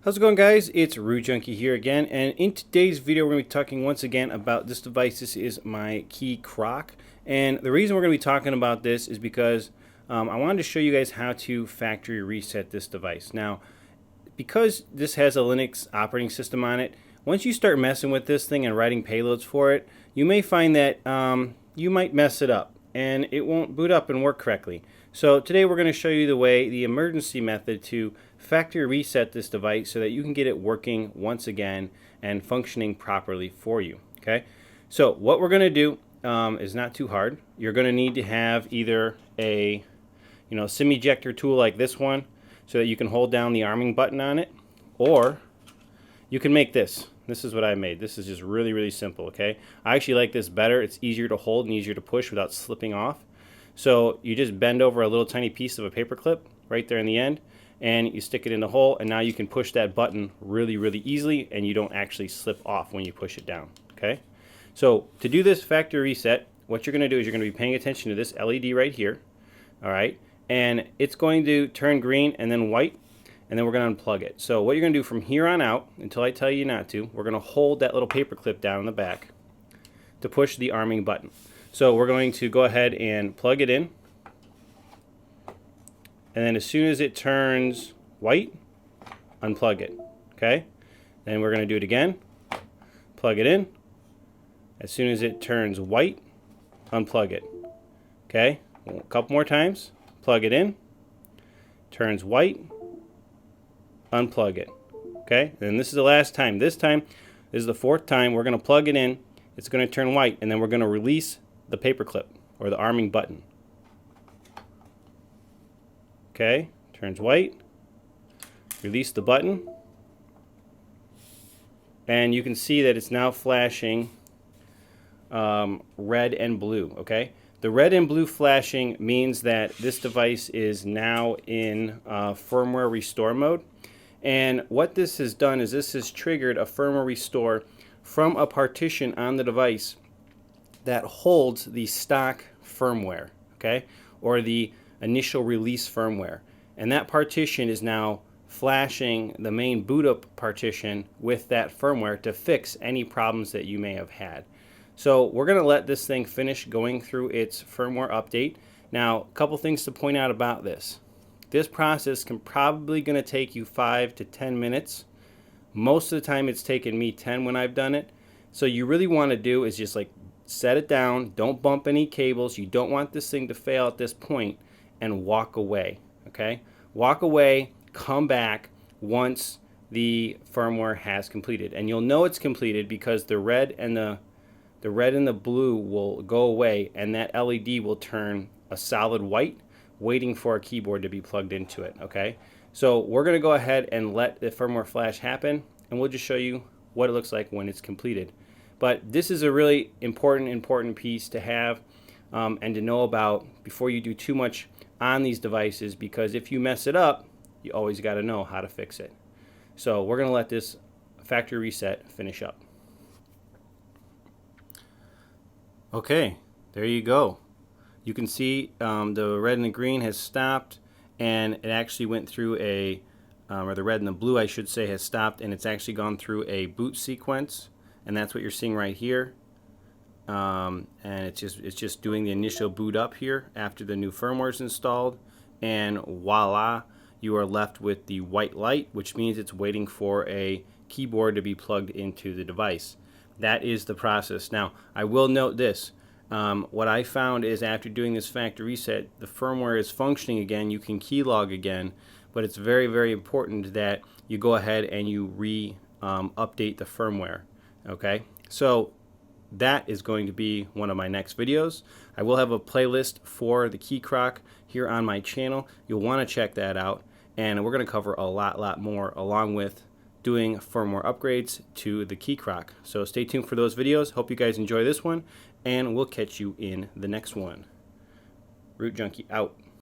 How's it going, guys? It's Root Junkie here again, and in today's video we're going to be talking once again about this device. This is my Key Croc, and the reason we're going to be talking about this is because I wanted to show you guys how to factory reset this device. Now, because this has a Linux operating system on it, once you start messing with this thing and writing payloads for it, you may find that you might mess it up and it won't boot up and work correctly. So today we're going to show you the emergency method to factory reset this device so that you can get it working once again and functioning properly for you. Okay, so what we're going to do is not too hard. You're going to need to have either a SIM ejector tool like this one so that you can hold down the arming button on it, or you can make this. This is what I made. This is just really simple. Okay, I actually like this better. It's easier to hold and easier to push without slipping off. So you just bend over a little tiny piece of a paper clip right there in the end, and you stick it in the hole, and now you can push that button really easily, and you don't actually slip off when you push it down. Okay, so to do this factory reset, what you're going to do is you're going to be paying attention to this LED right here. All right, and it's going to turn green and then white, and then we're going to unplug it. So what you're going to do from here on out until I tell you not to, we're going to hold that little paper clip down in the back to push the arming button. So we're going to go ahead and plug it in, and then as soon as it turns white, unplug it. Okay, then we're going to do it again, plug it in. As soon as it turns white, unplug it. Okay, a couple more times, plug it in, turns white, unplug it. Okay, and this is the last time. This is the fourth time. We're going to plug it in, it's going to turn white, and then we're going to release the paper clip or the arming button. Okay, turns white, release the button, and you can see that it's now flashing red and blue. Okay, the red and blue flashing means that this device is now in firmware restore mode, and what this has done is this has triggered a firmware restore from a partition on the device that holds the stock firmware, okay, or the initial release firmware, and that partition is now flashing the main boot up partition with that firmware to fix any problems that you may have had. So we're going to let this thing finish going through its firmware update. Now, a couple things to point out about this. This process can probably going to take you 5 to 10 minutes. Most of the time it's taken me 10 when I've done it. So you really want to do is just like set it down, don't bump any cables. You don't want this thing to fail at this point, and walk away. Okay, walk away, come back once the firmware has completed, and you'll know it's completed because the red and the blue will go away, and that LED will turn a solid white, waiting for a keyboard to be plugged into it. Okay, so we're going to go ahead and let the firmware flash happen, and we'll just show you what it looks like when it's completed. But this is a really important piece to have and to know about before you do too much on these devices, because if you mess it up, you always got to know how to fix it. So we're going to let this factory reset finish up. Okay, there you go. You can see the red and the green has stopped, and it actually went through a, or the red and the blue I should say has stopped, and it's actually gone through a boot sequence. And that's what you're seeing right here, and it's just doing the initial boot up here after the new firmware is installed, and voila, you are left with the white light, which means it's waiting for a keyboard to be plugged into the device. That is the process. Now, I will note this. What I found is after doing this factory reset, the firmware is functioning again. You can keylog again, but it's very important that you go ahead and you update the firmware. Okay, so that is going to be one of my next videos. I will have a playlist for the Key Croc here on my channel. You'll want to check that out, and we're going to cover a lot more along with doing firmware upgrades to the Key Croc. So stay tuned for those videos. Hope you guys enjoy this one, and we'll catch you in the next one. Root Junkie out.